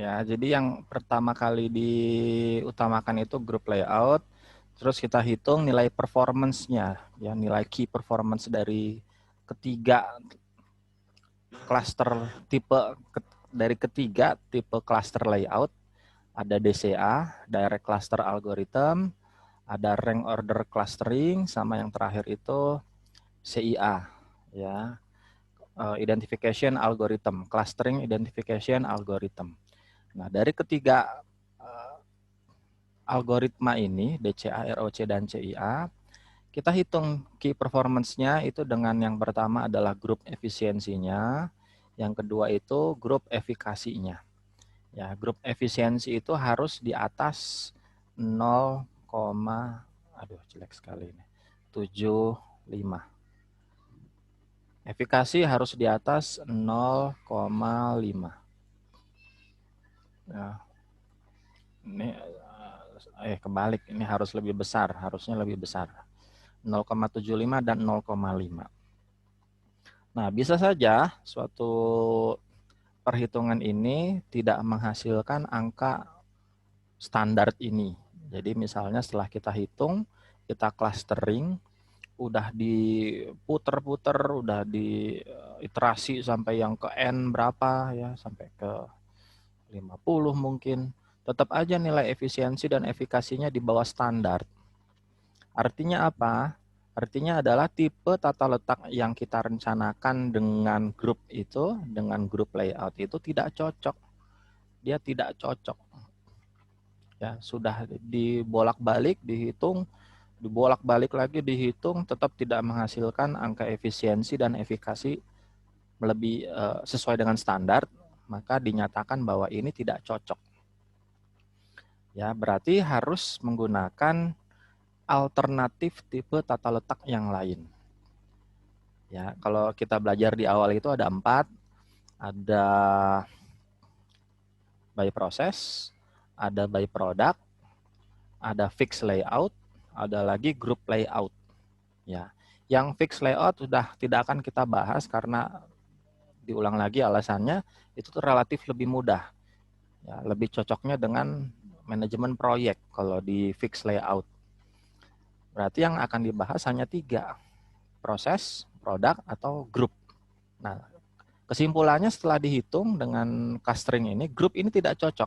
Ya, jadi yang pertama kali diutamakan itu grup layout, terus kita hitung nilai performance-nya, ya nilai key performance dari ketiga cluster tipe cluster layout. Ada DCA, Direct Cluster Algorithm, ada Rank Order Clustering, sama yang terakhir itu CIA, ya, Identification Algorithm, Clustering Identification Algorithm. Nah, dari ketiga algoritma ini, DCA, ROC, dan CIA, kita hitung key performance-nya itu dengan yang pertama adalah grup efisiensinya, yang kedua itu grup efikasinya. Ya, grup efisiensi itu harus di atas 0, aduh jelek sekali ini, 75. Efikasi harus di atas 0,5. Ya, ini kebalik, ini harus lebih besar, harusnya lebih besar. 0,75 dan 0,5. Nah, bisa saja suatu perhitungan ini tidak menghasilkan angka standar ini. Jadi misalnya setelah kita hitung, kita clustering, udah diputer-puter, udah diiterasi sampai yang ke N berapa ya, sampai ke 50 mungkin. Tetap aja nilai efisiensi dan efikasinya di bawah standar. Artinya apa? Artinya adalah tipe tata letak yang kita rencanakan dengan grup itu, dengan grup layout itu tidak cocok. Dia tidak cocok. Ya, sudah dibolak-balik, dihitung, dibolak-balik lagi dihitung, tetap tidak menghasilkan angka efisiensi dan efikasi lebih sesuai dengan standar, maka dinyatakan bahwa ini tidak cocok. Ya, berarti harus menggunakan alternatif tipe tata letak yang lain. Ya, kalau kita belajar di awal itu ada 4, ada by process, ada by product, ada fixed layout, ada lagi group layout. Ya, yang fixed layout sudah tidak akan kita bahas karena diulang lagi alasannya itu tuh relatif lebih mudah. Ya, lebih cocoknya dengan manajemen proyek kalau di fixed layout. Berarti yang akan dibahas hanya 3, proses, produk, atau grup. Nah, kesimpulannya setelah dihitung dengan clustering ini, grup ini tidak cocok.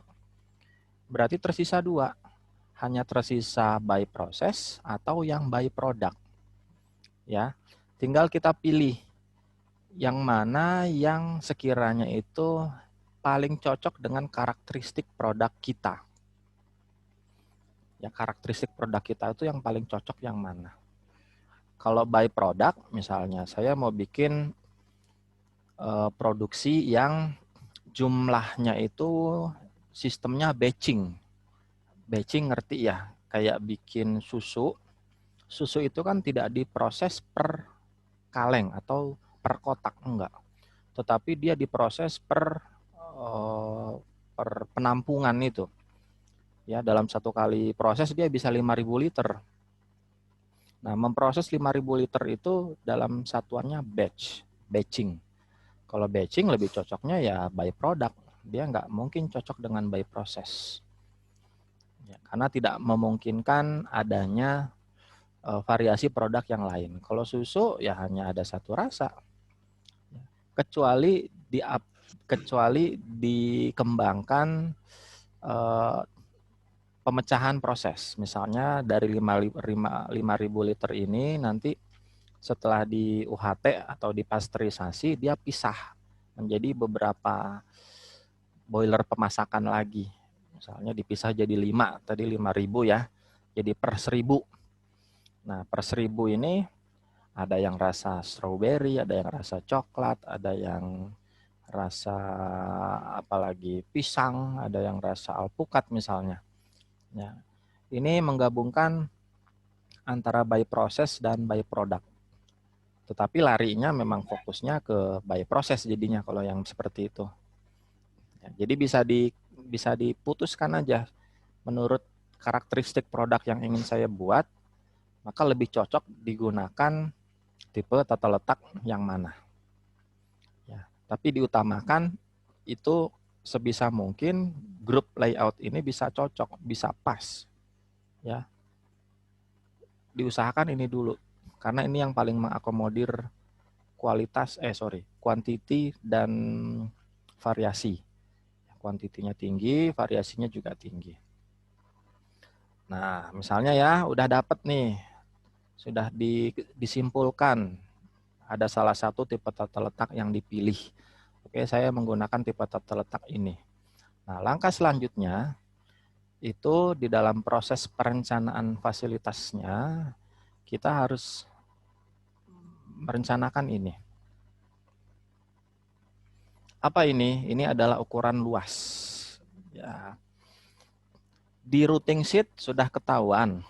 Berarti tersisa 2, hanya tersisa by process atau yang by product. Ya, tinggal kita pilih yang mana yang sekiranya itu paling cocok dengan karakteristik produk kita. Ya, karakteristik produk kita itu yang paling cocok yang mana. Kalau by product, misalnya saya mau bikin produksi yang jumlahnya itu sistemnya batching. Batching ngerti ya, kayak bikin susu. Susu itu kan tidak diproses per kaleng atau per kotak, enggak. Tetapi dia diproses per penampungan itu. Ya, dalam satu kali proses dia bisa 5.000 liter. Nah, memproses 5.000 liter itu dalam satuannya batching. Kalau batching lebih cocoknya ya by product. Dia nggak mungkin cocok dengan by process. Ya, karena tidak memungkinkan adanya variasi produk yang lain. Kalau susu ya hanya ada satu rasa. Kecuali dikembangkan pemecahan proses. Misalnya dari 5.000 liter ini nanti setelah di UHT atau dipasteurisasi dia pisah menjadi beberapa boiler pemasakan lagi. Misalnya dipisah jadi 5, tadi 5.000 ya, jadi per 1.000. Nah, per 1.000 ini ada yang rasa strawberry, ada yang rasa coklat, ada yang rasa apalagi pisang, ada yang rasa alpukat misalnya. Ya, ini menggabungkan antara by process dan by product. Tetapi larinya memang fokusnya ke by process jadinya kalau yang seperti itu. Ya, jadi bisa diputuskan aja menurut karakteristik produk yang ingin saya buat, maka lebih cocok digunakan tipe tata letak yang mana. Ya, tapi diutamakan itu sebisa mungkin grup layout ini bisa cocok, bisa pas. Ya. Diusahakan ini dulu, karena ini yang paling mengakomodir quantity dan variasi. Kuantitinya tinggi, variasinya juga tinggi. Nah, misalnya ya, udah dapat nih, sudah disimpulkan ada salah satu tipe tata letak yang dipilih. Oke, saya menggunakan tipe tata letak ini. Nah, langkah selanjutnya itu di dalam proses perencanaan fasilitasnya, kita harus merencanakan ini. Apa ini? Ini adalah ukuran luas. Ya. Di routing sheet sudah ketahuan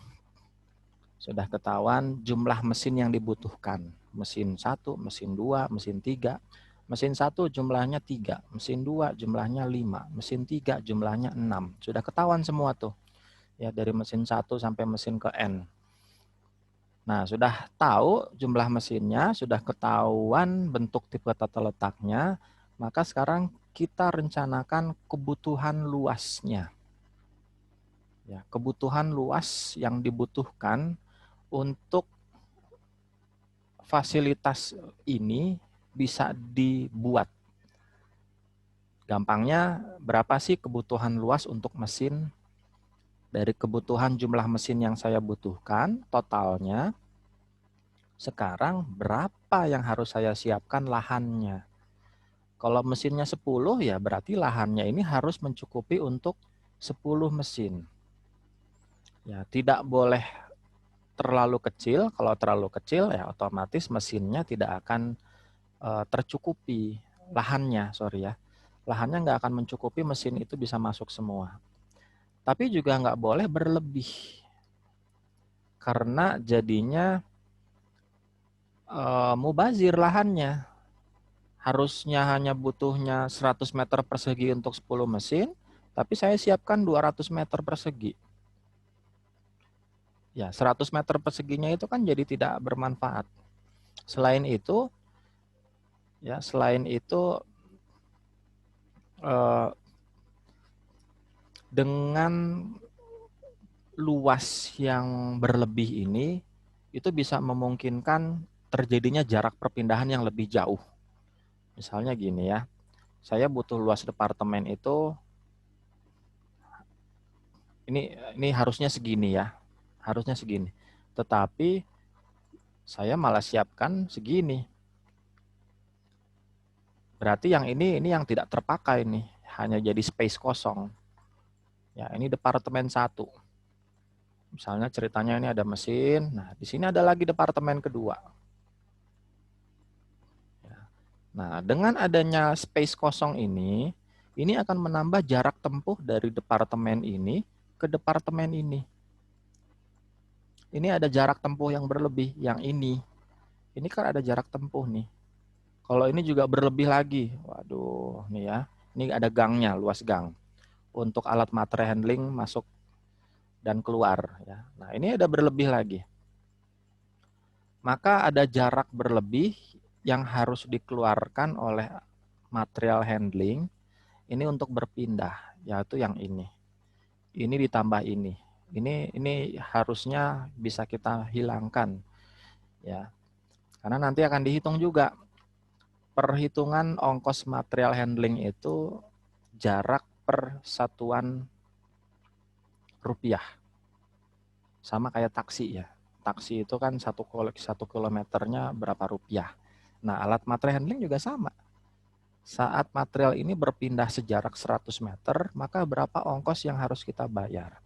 jumlah mesin yang dibutuhkan. Mesin 1, mesin 2, mesin 3. Mesin 1 jumlahnya 3, mesin 2 jumlahnya 5, mesin 3 jumlahnya 6. Sudah ketahuan semua tuh. Ya, dari mesin 1 sampai mesin ke N. Nah, sudah tahu jumlah mesinnya, sudah ketahuan bentuk tipe tata letaknya, maka sekarang kita rencanakan kebutuhan luasnya. Ya, kebutuhan luas yang dibutuhkan untuk fasilitas ini bisa dibuat. Gampangnya, berapa sih kebutuhan luas untuk mesin? Dari kebutuhan jumlah mesin yang saya butuhkan, totalnya, sekarang berapa yang harus saya siapkan lahannya? Kalau mesinnya 10, ya berarti lahannya ini harus mencukupi untuk 10 mesin. Ya, tidak boleh terlalu kecil. Kalau terlalu kecil, ya otomatis mesinnya tidak akan tercukupi. Lahannya, lahannya nggak akan mencukupi, mesin itu bisa masuk semua. Tapi juga nggak boleh berlebih. Karena jadinya mubazir lahannya. Harusnya hanya butuhnya 100 meter persegi untuk 10 mesin, tapi saya siapkan 200 meter persegi. Ya, 100 meter perseginya itu kan jadi tidak bermanfaat. Selain itu, dengan luas yang berlebih ini, itu bisa memungkinkan terjadinya jarak perpindahan yang lebih jauh. Misalnya gini ya, saya butuh luas departemen itu, ini harusnya segini ya, harusnya segini. Tetapi saya malah siapkan segini. Berarti yang ini yang tidak terpakai nih, hanya jadi space kosong. Ya, ini departemen 1. Misalnya ceritanya ini ada mesin, nah di sini ada lagi departemen kedua. Nah, dengan adanya space kosong ini akan menambah jarak tempuh dari departemen ini ke departemen ini. Ini ada jarak tempuh yang berlebih, yang ini. Ini kan ada jarak tempuh nih. Kalau ini juga berlebih lagi, waduh, nih ya. Ini ada gangnya, luas gang. Untuk alat materai handling masuk dan keluar. Ya. Nah, ini ada berlebih lagi. Maka ada jarak berlebih yang harus dikeluarkan oleh material handling ini untuk berpindah, yaitu yang ini. Ini ditambah ini. Ini harusnya bisa kita hilangkan, ya. Karena nanti akan dihitung juga perhitungan ongkos material handling itu jarak per satuan rupiah. Sama kayak taksi ya. Taksi itu kan 1 kilometernya berapa rupiah. Nah, alat material handling juga sama. Saat material ini berpindah sejarak 100 meter, maka berapa ongkos yang harus kita bayar?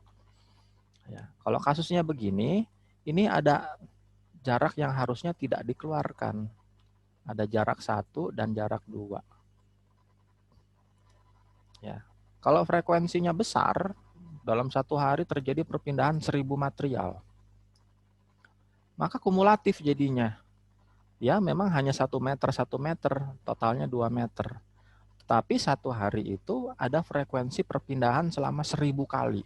Ya, kalau kasusnya begini, ini ada jarak yang harusnya tidak dikeluarkan. Ada jarak 1 dan jarak 2. Ya. Kalau frekuensinya besar, dalam 1 hari terjadi perpindahan 1000 material. Maka kumulatif jadinya. Ya, memang hanya 1 meter, totalnya 2 meter. Tapi 1 hari itu ada frekuensi perpindahan selama 1000 kali.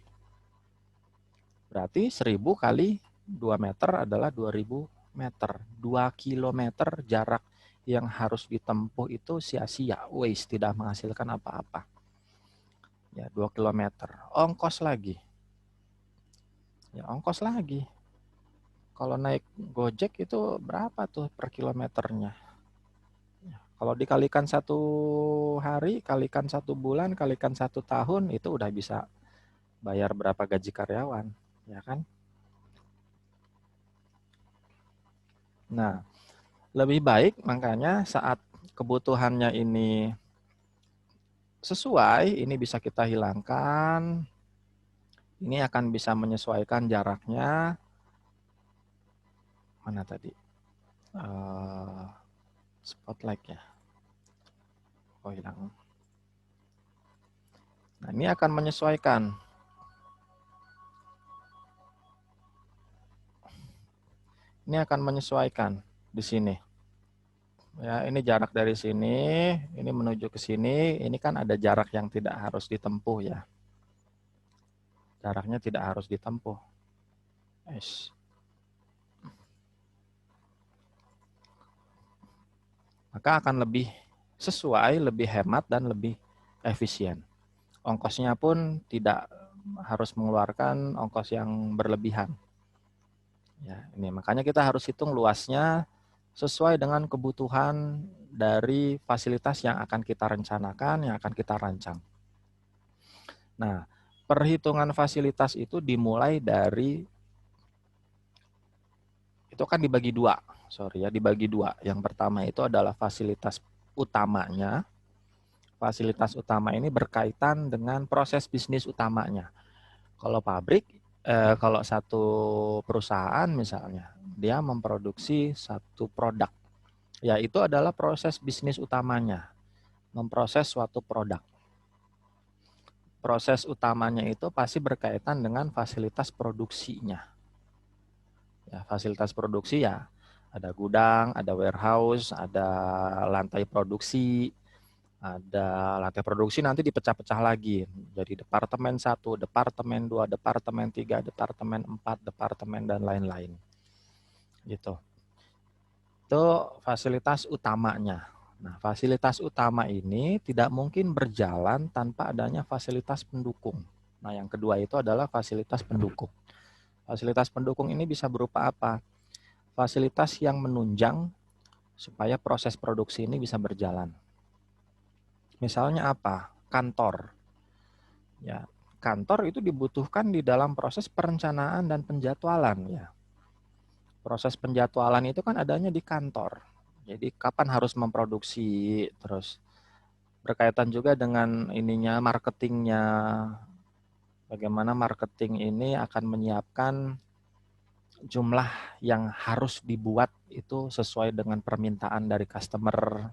Berarti 1000 kali 2 meter adalah 2000 meter. 2 kilometer jarak yang harus ditempuh itu sia-sia, waste, tidak menghasilkan apa-apa. Ya, 2 kilometer. Ongkos lagi. Ya, ongkos lagi. Kalau naik Gojek itu berapa tuh per kilometernya? Ya, kalau dikalikan 1 hari, kalikan 1 bulan, kalikan 1 tahun, itu udah bisa bayar berapa gaji karyawan, ya kan? Nah, lebih baik makanya saat kebutuhannya ini sesuai, ini bisa kita hilangkan. Ini akan bisa menyesuaikan jaraknya. Mana tadi? Spotlight ya. Oh, hilang. Nah, ini akan menyesuaikan. Ini akan menyesuaikan di sini. Ya, ini jarak dari sini, ini menuju ke sini, ini kan ada jarak yang tidak harus ditempuh ya. Jaraknya tidak harus ditempuh. Yes. Maka akan lebih sesuai, lebih hemat, dan lebih efisien. Ongkosnya pun tidak harus mengeluarkan ongkos yang berlebihan. Ya, ini makanya kita harus hitung luasnya sesuai dengan kebutuhan dari fasilitas yang akan kita rencanakan, yang akan kita rancang. Nah, perhitungan fasilitas itu dimulai dari, itu kan dibagi dua, dibagi dua. Yang pertama itu adalah fasilitas utamanya. Fasilitas utama ini berkaitan dengan proses bisnis utamanya. Kalau pabrik, kalau satu perusahaan misalnya, dia memproduksi satu produk, ya itu adalah proses bisnis utamanya, memproses suatu produk. Proses utamanya itu pasti berkaitan dengan fasilitas produksinya. Ya, fasilitas produksi ya ada gudang, ada warehouse, ada lantai produksi, ada lantai produksi nanti dipecah-pecah lagi. Jadi departemen 1, departemen 2, departemen 3, departemen 4, departemen dan lain-lain. Gitu. Itu fasilitas utamanya. Nah, fasilitas utama ini tidak mungkin berjalan tanpa adanya fasilitas pendukung. Nah, yang kedua itu adalah fasilitas pendukung. Fasilitas pendukung ini bisa berupa apa? Fasilitas yang menunjang supaya proses produksi ini bisa berjalan. Misalnya apa? Kantor. Ya, kantor itu dibutuhkan di dalam proses perencanaan dan penjadwalan ya. Proses penjadwalan itu kan adanya di kantor. Jadi kapan harus memproduksi, terus berkaitan juga dengan ininya marketingnya. Bagaimana marketing ini akan menyiapkan jumlah yang harus dibuat itu sesuai dengan permintaan dari customer.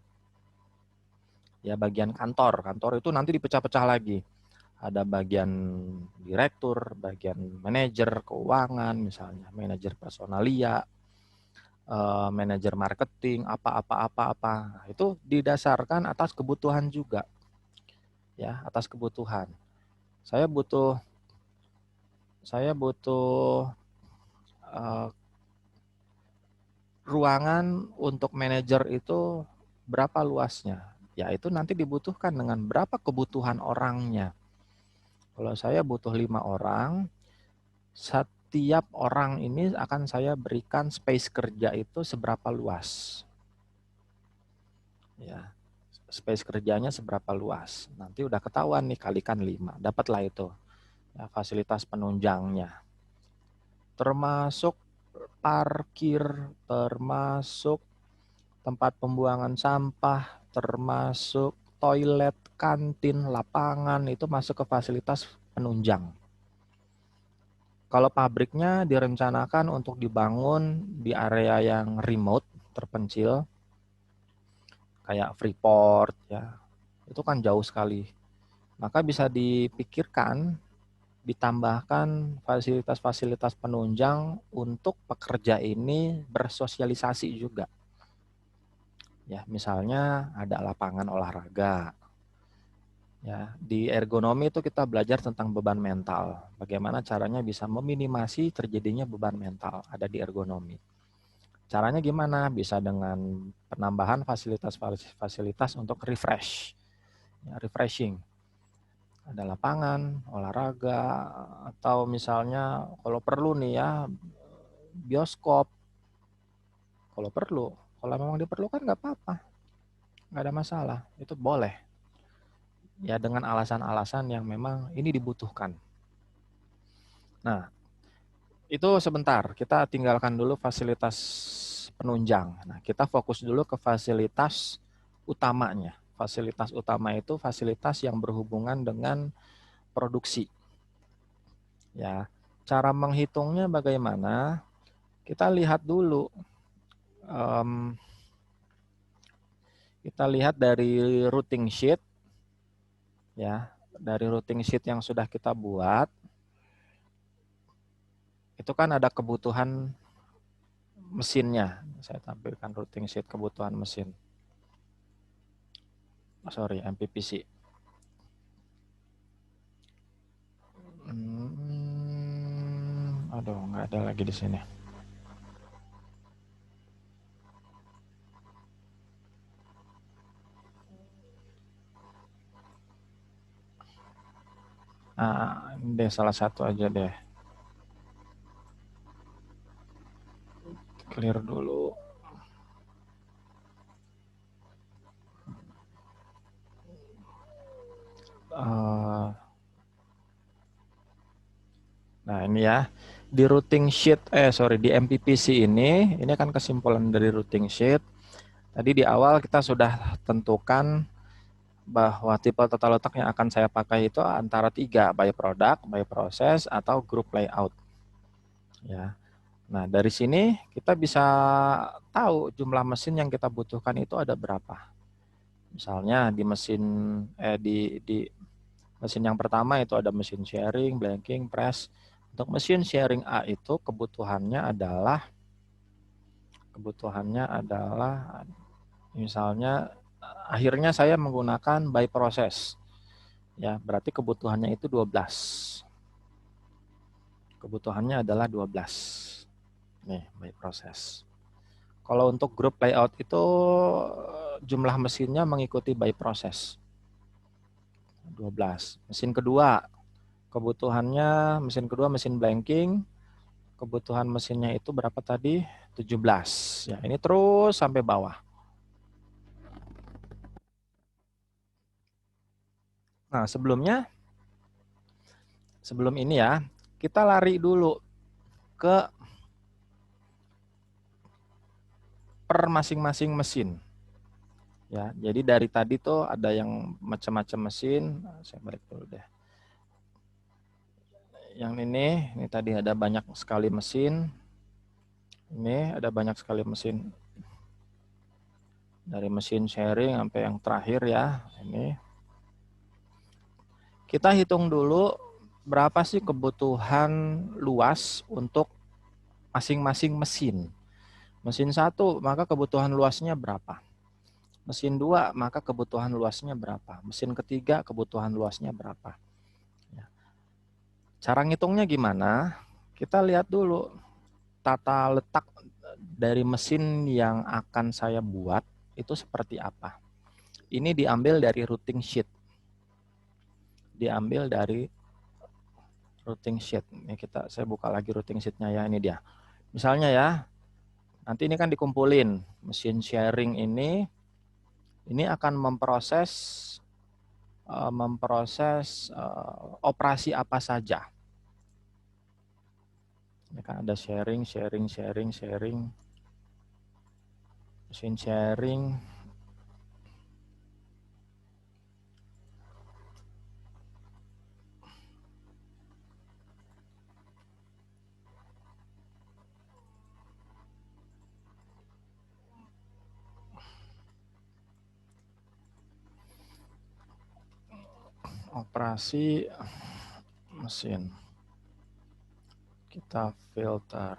Ya, bagian kantor. Kantor itu nanti dipecah-pecah lagi. Ada bagian direktur, bagian manajer keuangan, misalnya manajer personalia, manajer marketing, apa. Nah, itu didasarkan atas kebutuhan juga, ya, atas kebutuhan. Saya butuh ruangan untuk manajer itu berapa luasnya? Ya, itu nanti dibutuhkan dengan berapa kebutuhan orangnya. Kalau saya butuh 5 orang, setiap orang ini akan saya berikan space kerja itu seberapa luas. Ya, space kerjanya seberapa luas. Nanti udah ketahuan nih, kalikan 5. Dapatlah itu. Ya, fasilitas penunjangnya. Termasuk parkir, termasuk tempat pembuangan sampah, termasuk toilet, kantin, lapangan, itu masuk ke fasilitas penunjang. Kalau pabriknya direncanakan untuk dibangun di area yang remote, terpencil, kayak Freeport, ya, itu kan jauh sekali. Maka bisa dipikirkan, ditambahkan fasilitas-fasilitas penunjang untuk pekerja ini bersosialisasi juga. Ya, misalnya ada lapangan olahraga. Ya, di ergonomi itu kita belajar tentang beban mental. Bagaimana caranya bisa meminimasi terjadinya beban mental ada di ergonomi. Caranya gimana? Bisa dengan penambahan fasilitas-fasilitas untuk refresh, ya, refreshing. Ada lapangan, olahraga, atau misalnya kalau perlu nih ya, bioskop. Kalau perlu, kalau memang diperlukan nggak apa-apa, nggak ada masalah, itu boleh. Ya dengan alasan-alasan yang memang ini dibutuhkan. Nah, itu sebentar, kita tinggalkan dulu fasilitas penunjang. Nah, kita fokus dulu ke fasilitas utamanya. Fasilitas utama itu fasilitas yang berhubungan dengan produksi. Ya, cara menghitungnya bagaimana? Kita lihat dulu. Kita lihat dari routing sheet, ya, dari routing sheet yang sudah kita buat. Itu kan ada kebutuhan mesinnya. Saya tampilkan routing sheet kebutuhan mesin. Sorry, MPPC. Aduh, nggak ada lagi di sini. Ini deh salah satu aja deh. Clear dulu. Nah ini ya, di routing sheet, di MPPC ini kan kesimpulan dari routing sheet. Tadi di awal kita sudah tentukan bahwa tipe tata letak yang akan saya pakai itu antara 3, by product, by process, atau group layout. Ya. Nah dari sini kita bisa tahu jumlah mesin yang kita butuhkan itu ada berapa. Misalnya di mesin, di mesin yang pertama itu ada mesin sharing, blanking, press. Untuk mesin sharing A itu kebutuhannya adalah misalnya akhirnya saya menggunakan by process. Ya, berarti kebutuhannya itu 12. Kebutuhannya adalah 12. Nih, by process. Kalau untuk group layout itu jumlah mesinnya mengikuti by process. 12. Mesin kedua, kebutuhannya mesin blanking, kebutuhan mesinnya itu berapa tadi? 17. Ya, ini terus sampai bawah. Nah, sebelum ini ya, kita lari dulu ke per masing-masing mesin. Ya, jadi dari tadi tuh ada yang macam-macam mesin. Saya balik dulu deh. Yang ini tadi ada banyak sekali mesin. Ini ada banyak sekali mesin. Dari mesin sharing sampai yang terakhir ya. Ini. Kita hitung dulu berapa sih kebutuhan luas untuk masing-masing mesin. Mesin 1, maka kebutuhan luasnya berapa? Mesin 2, maka kebutuhan luasnya berapa? Mesin ketiga, kebutuhan luasnya berapa? Ya. Cara ngitungnya gimana? Kita lihat dulu tata letak dari mesin yang akan saya buat itu seperti apa. Ini diambil dari routing sheet. Diambil dari routing sheet. Ini saya buka lagi routing sheet-nya ya, ini dia. Misalnya ya, nanti ini kan dikumpulin. Mesin sharing ini akan memproses operasi apa saja. Ini kan ada sharing. Mesin sharing. Operasi mesin. Kita filter.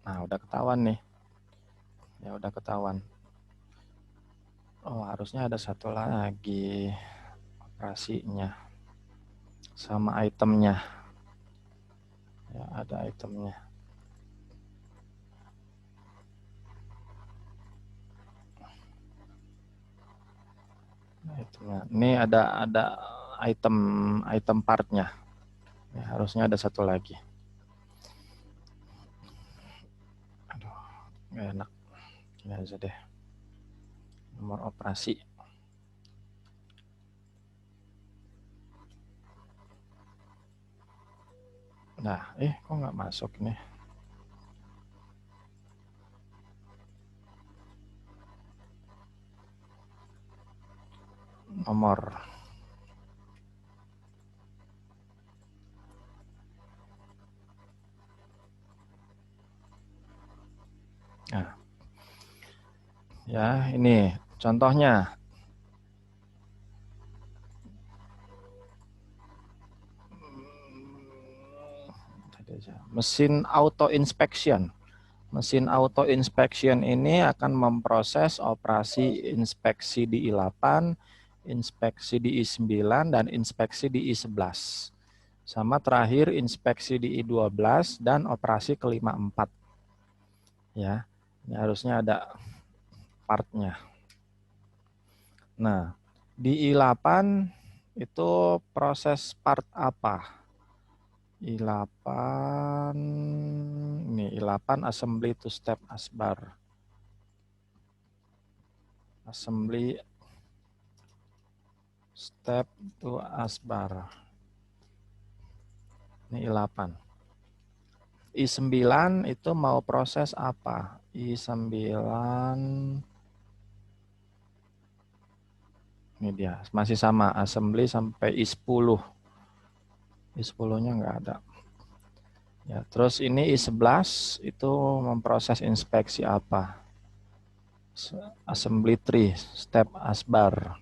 Nah, udah ketahuan nih. Ya, udah ketahuan. Oh, harusnya ada satu lagi operasinya. Sama itemnya. Ya, ada itemnya. Nah, ini ada item partnya. Ya, harusnya ada satu lagi. Aduh, nggak enak. Ini aja deh. Nomor operasi. Nah, kok nggak masuk nih? Nomor. Nah, ya ini contohnya. Mesin auto inspection. Mesin auto inspection ini akan memproses operasi inspeksi di I8, inspeksi di I9, dan inspeksi di I11. Sama terakhir inspeksi di I12 dan operasi ke-54. Ya, ini harusnya ada partnya. Nah, di I8 itu proses part apa? I8, ini I8 assembly to step asbar. Assembly step to asbar. Ini I8. I9 itu mau proses apa? I9, ini dia, masih sama, assembly sampai I10. I10-nya nggak ada. Ya, terus ini I11 itu memproses inspeksi apa? Assembly tree, step asbar.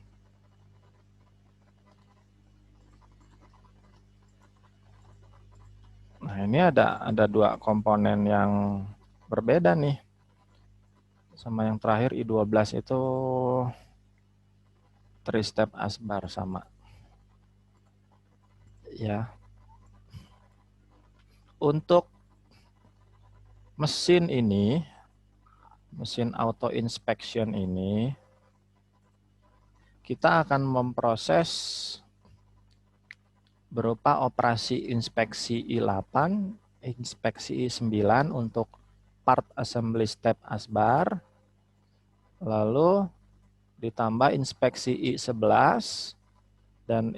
Nah, ini ada dua komponen yang berbeda nih. Sama yang terakhir I12 itu tree step asbar sama. Ya. Untuk mesin ini, mesin auto inspection ini, kita akan memproses berupa operasi inspeksi I8, inspeksi I9 untuk part assembly step asbar, lalu ditambah inspeksi I11 dan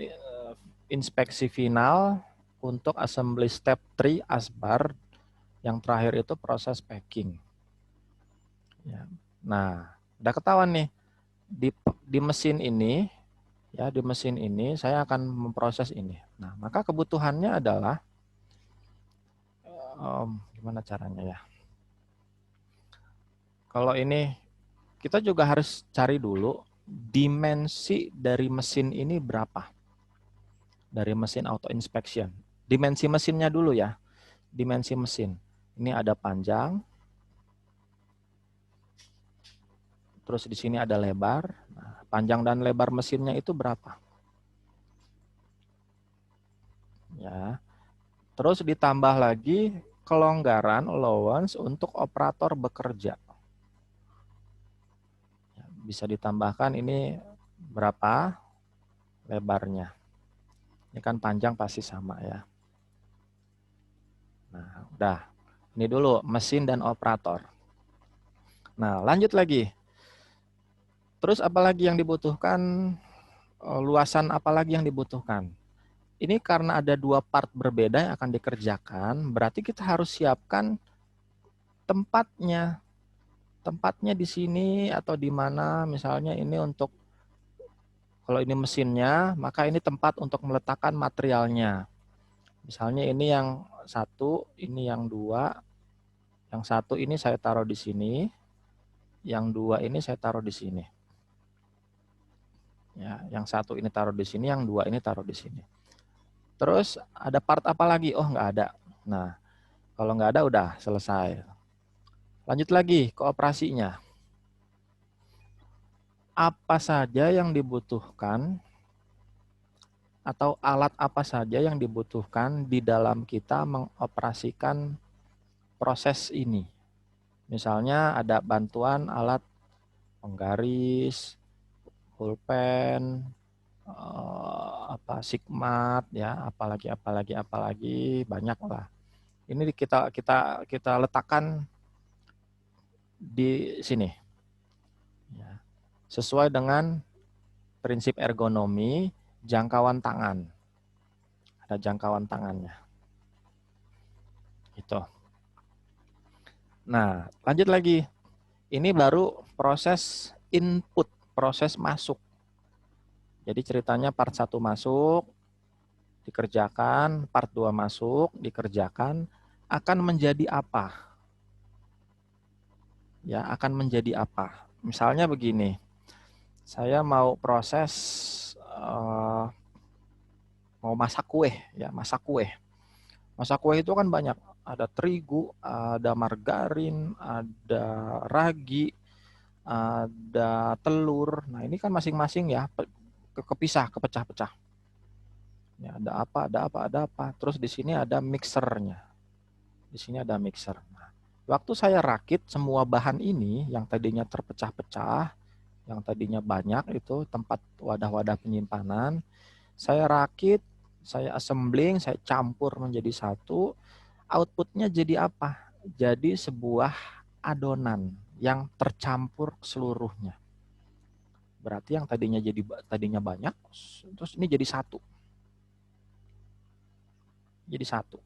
inspeksi final untuk assembly step 3 asbar, yang terakhir itu proses packing. Ya. Nah, udah ketahuan nih di mesin ini, ya di mesin ini saya akan memproses ini. Nah, maka kebutuhannya adalah gimana caranya ya? Kalau ini kita juga harus cari dulu dimensi dari mesin ini berapa. Dari mesin auto inspection. Dimensi mesinnya dulu ya. Dimensi mesin. Ini ada panjang. Terus di sini ada lebar. Nah, panjang dan lebar mesinnya itu berapa? Ya. Terus ditambah lagi kelonggaran allowance untuk operator bekerja. Bisa ditambahkan ini berapa lebarnya. Ini kan panjang pasti sama ya. Nah, udah. Ini dulu mesin dan operator. Nah, lanjut lagi. Terus apalagi yang dibutuhkan? Luasan apalagi yang dibutuhkan? Ini karena ada dua part berbeda yang akan dikerjakan, berarti kita harus siapkan tempatnya. Tempatnya di sini atau di mana, misalnya ini untuk, kalau ini mesinnya, maka ini tempat untuk meletakkan materialnya. Misalnya ini yang satu, ini yang dua, yang satu ini saya taruh di sini, yang dua ini saya taruh di sini. Ya, yang satu ini taruh di sini, yang dua ini taruh di sini. Terus ada part apa lagi? Oh, nggak ada. Nah, kalau nggak ada udah selesai. Lanjut lagi ke operasinya. Apa saja yang dibutuhkan atau alat apa saja yang dibutuhkan di dalam kita mengoperasikan proses ini. Misalnya ada bantuan alat penggaris, pulpen, Sigmat, ya, apalagi banyak lah. Ini kita letakkan di sini, ya, sesuai dengan prinsip ergonomi jangkauan tangan. Ada jangkauan tangannya. Gitu. Nah, lanjut lagi. Ini baru proses input, proses masuk. Jadi ceritanya part 1 masuk, dikerjakan, part 2 masuk, dikerjakan, akan menjadi apa? Ya, akan menjadi apa? Misalnya begini, saya mau proses, mau masak kue, ya, masak kue. Masak kue itu kan banyak, ada terigu, ada margarin, ada ragi, ada telur. Nah, ini kan masing-masing ya kepisah, kepecah-pecah. Ya, ada apa. Terus di sini ada mixernya. Di sini ada mixer. Nah, waktu saya rakit semua bahan ini yang tadinya terpecah-pecah, yang tadinya banyak itu tempat wadah-wadah penyimpanan, saya rakit, saya assembling, saya campur menjadi satu, outputnya jadi apa? Jadi sebuah adonan yang tercampur seluruhnya. Berarti yang tadinya banyak, terus ini jadi satu. Jadi satu.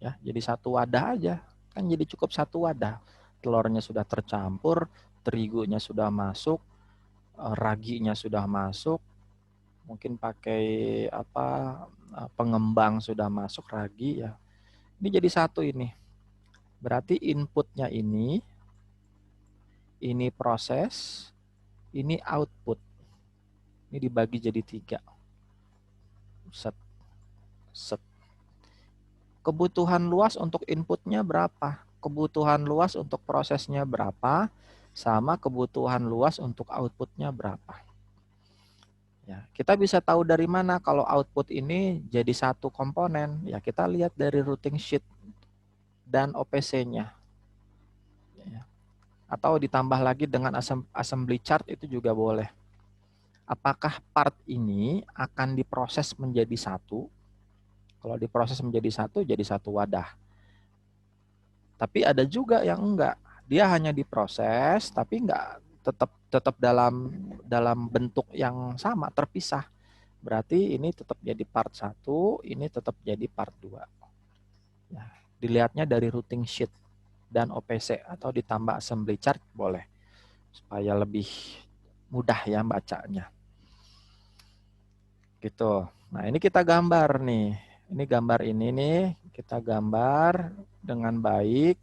Ya, jadi satu wadah aja. Kan jadi cukup satu wadah. Telurnya sudah tercampur, terigunya sudah masuk, raginya sudah masuk, mungkin pakai pengembang sudah masuk ragi ya. Ini jadi satu ini. Berarti inputnya ini proses, ini output. Ini dibagi jadi 3. Set, set. Kebutuhan luas untuk inputnya berapa? Kebutuhan luas untuk prosesnya berapa? Sama kebutuhan luas untuk outputnya berapa? Ya, kita bisa tahu dari mana kalau output ini jadi satu komponen. Ya, kita lihat dari routing sheet dan OPC-nya. Ya. Atau ditambah lagi dengan assembly chart itu juga boleh. Apakah part ini akan diproses menjadi satu? Kalau diproses menjadi satu, jadi satu wadah. Tapi ada juga yang enggak. Dia hanya diproses, tapi enggak tetap dalam bentuk yang sama, terpisah. Berarti ini tetap jadi part 1, ini tetap jadi part 2. Ya, dilihatnya dari routing sheet dan OPC atau ditambah assembly chart boleh. Supaya lebih mudah ya bacanya. Gitu. Nah, ini kita gambar nih. Ini gambar ini nih, kita gambar dengan baik.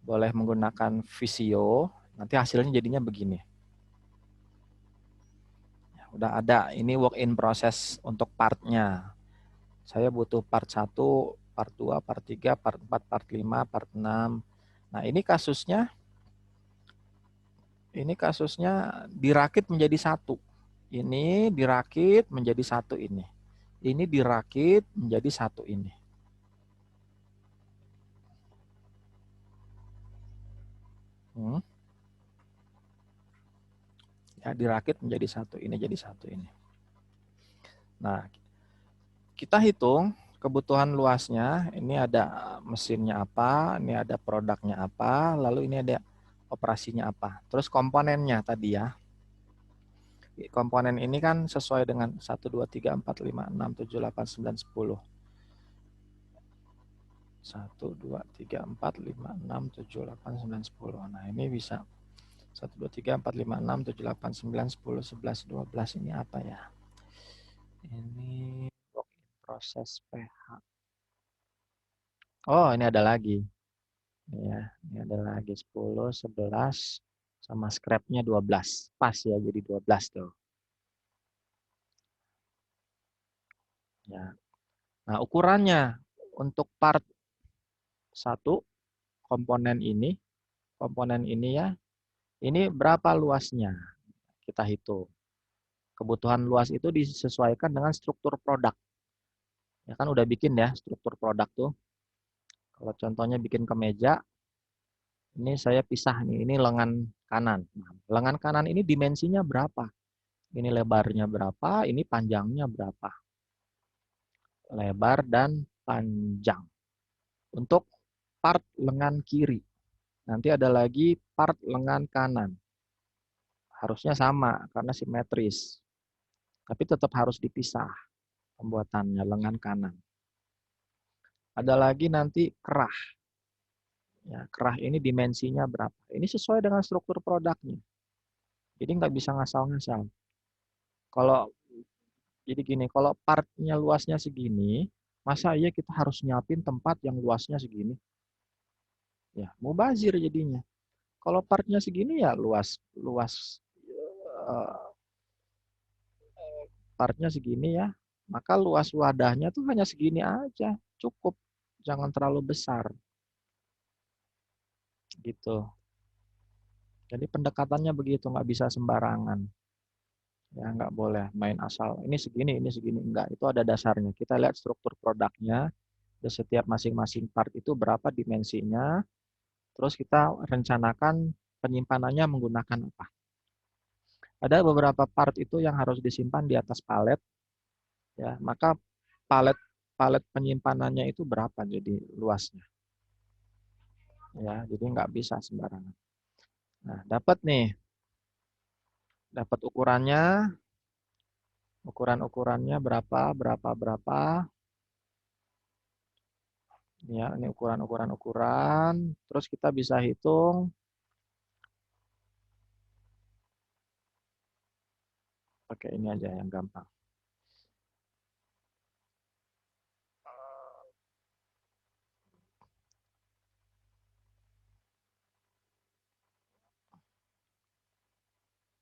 Boleh menggunakan Visio. Nanti hasilnya jadinya begini. Ya, udah ada. Ini work in process untuk partnya. Saya butuh part 1, part 2, part 3, part 4, part 5, part 6. Nah, ini kasusnya dirakit menjadi satu. Ini dirakit menjadi satu ini. Ini dirakit menjadi satu ini. Ya, dirakit menjadi satu ini, jadi satu ini. Nah, kita hitung kebutuhan luasnya. Ini ada mesinnya apa, ini ada produknya apa, lalu ini ada operasinya apa. Terus komponennya tadi ya. Komponen ini kan sesuai dengan 1, 2, 3, 4, 5, 6, 7, 8, 9, 10. 1, 2, 3, 4, 5, 6, 7, 8, 9, 10. Nah, ini bisa 1, 2, 3, 4, 5, 6, 7, 8, 9, 10, 11, 12. Ini apa ya? Ini proses pH. Oh, ini ada lagi. Ya, ini ada lagi 10, 11, sama scrapnya 12. Pas ya, jadi 12 tuh. Ya. Nah, ukurannya untuk part 1, komponen ini ya, ini berapa luasnya? Kita hitung. Kebutuhan luas itu disesuaikan dengan struktur produk. Ya kan udah bikin ya struktur produk tuh. Kalau contohnya bikin kemeja, Ini saya pisah nih, ini lengan kanan. Nah, lengan kanan ini dimensinya berapa? Ini lebarnya berapa, ini panjangnya berapa. Lebar dan panjang. Untuk part lengan kiri. Nanti ada lagi part lengan kanan. Harusnya sama karena simetris. Tapi tetap harus dipisah pembuatannya lengan kanan. Ada lagi nanti kerah. Ya, kerah ini dimensinya berapa? Ini sesuai dengan struktur produknya. Jadi nggak bisa ngasal-ngasal. Kalau jadi gini, kalau partnya luasnya segini, masa iya kita harus nyiapin tempat yang luasnya segini? Ya, mubazir jadinya. Kalau partnya segini ya luas luas eh, partnya segini ya, maka luas wadahnya tuh hanya segini aja, cukup. Jangan terlalu besar, gitu. Jadi pendekatannya begitu, nggak bisa sembarangan. Ya, nggak boleh main asal. Ini segini. Enggak, itu ada dasarnya. Kita lihat struktur produknya, di setiap masing-masing part itu berapa dimensinya, terus kita rencanakan penyimpanannya menggunakan apa. Ada beberapa part itu yang harus disimpan di atas palet, ya, maka palet palet penyimpanannya itu berapa jadi luasnya. Ya, jadi nggak bisa sembarangan. Nah, dapat ukurannya berapa. Ya, ini ukuran. Terus kita bisa hitung pakai ini aja yang gampang.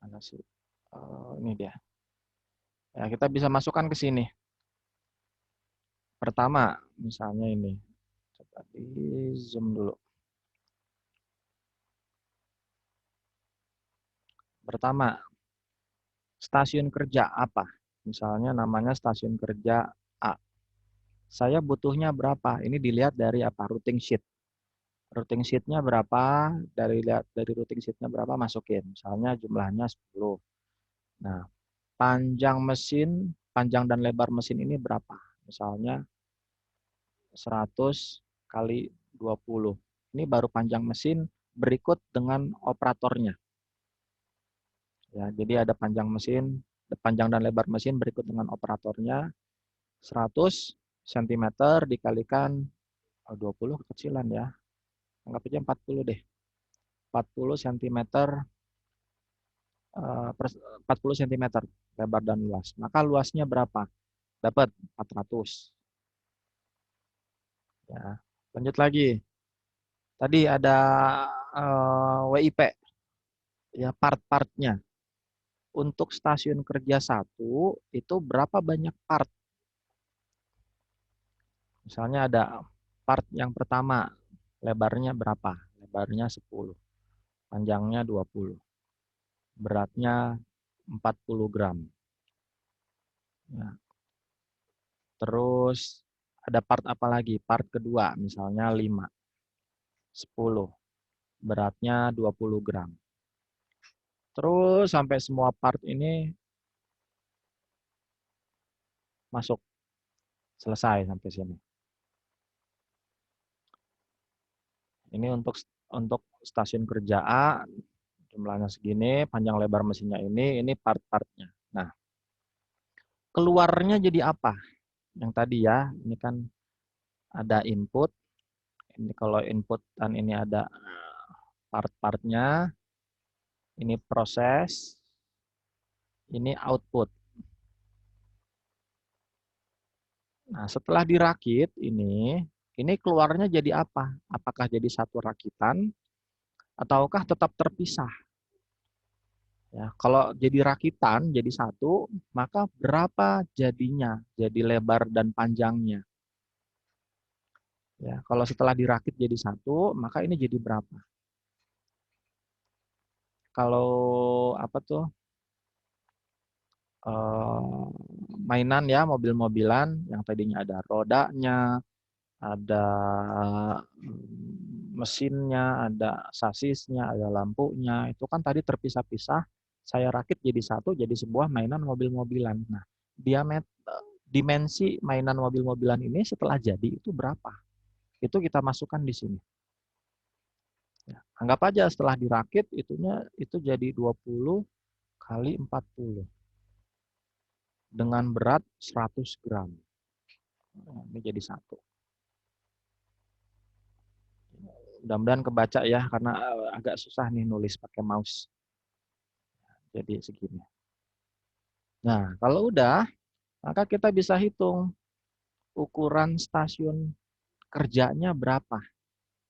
Mana sih? Ini dia. Ya, kita bisa masukkan ke sini. Pertama, misalnya ini. Coba di zoom dulu. Pertama, stasiun kerja apa? Misalnya namanya stasiun kerja A. Saya butuhnya berapa? Ini dilihat dari apa? Routing sheet. Routing sheet-nya berapa? Dari routing sheet-nya berapa masukin. Misalnya jumlahnya 10. Nah, panjang dan lebar mesin ini berapa? Misalnya 100 kali 20. Ini baru panjang mesin berikut dengan operatornya. Ya, jadi ada panjang dan lebar mesin berikut dengan operatornya. 100 cm dikalikan 20 kecilan ya. Anggap aja 40 deh. 40 cm 40 cm lebar dan luas. Maka luasnya berapa? Dapat 400. Ya. Lanjut lagi. Tadi ada WIP ya, part-partnya. Untuk stasiun kerja 1 itu berapa banyak part? Misalnya ada part yang pertama, lebarnya berapa? Lebarnya 10, panjangnya 20, beratnya 40 gram. Ya. Terus ada part apa lagi? Part kedua, misalnya 5, 10, beratnya 20 gram. Terus sampai semua part ini masuk, selesai sampai sini. Ini untuk stasiun kerja A, jumlahnya segini, panjang lebar mesinnya ini part-partnya. Nah, keluarnya jadi apa? Yang tadi ya, ini kan ada input. Ini kalau input dan ini ada part-partnya, ini proses, ini output. Nah, setelah dirakit ini keluarnya jadi apa? Apakah jadi satu rakitan ataukah tetap terpisah? Ya, kalau jadi rakitan, jadi satu, maka berapa jadinya? Jadi lebar dan panjangnya. Ya, kalau setelah dirakit jadi satu, maka ini jadi berapa? Kalau apa tuh mainan ya, mobil-mobilan yang tadinya ada rodanya, ada mesinnya, ada sasisnya, ada lampunya. Itu kan tadi terpisah-pisah. Saya rakit jadi satu, jadi sebuah mainan mobil-mobilan. Nah, dimensi mainan mobil-mobilan ini setelah jadi itu berapa? Itu kita masukkan di sini. Ya, anggap aja setelah dirakit itu jadi 20 kali 40 dengan berat 100 gram. Nah, ini jadi satu. Mudah-mudahan kebaca ya, karena agak susah nih nulis pakai mouse. Jadi segini. Nah, kalau udah, maka kita bisa hitung ukuran stasiun kerjanya berapa.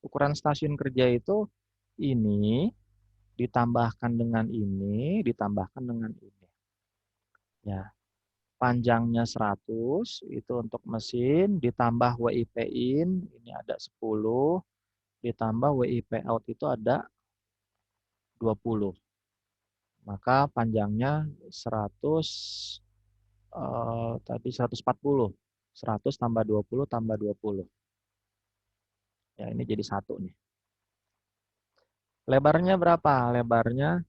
Ukuran stasiun kerja itu ini ditambahkan dengan ini, ditambahkan dengan ini. Ya, panjangnya 100 itu untuk mesin, ditambah WIP in, ini ada 10, ditambah WIP out itu ada 20. Maka panjangnya 100, tadi 140. 100 tambah 20 tambah 20. Ya, ini jadi satu nih. Lebarnya berapa? Lebarnya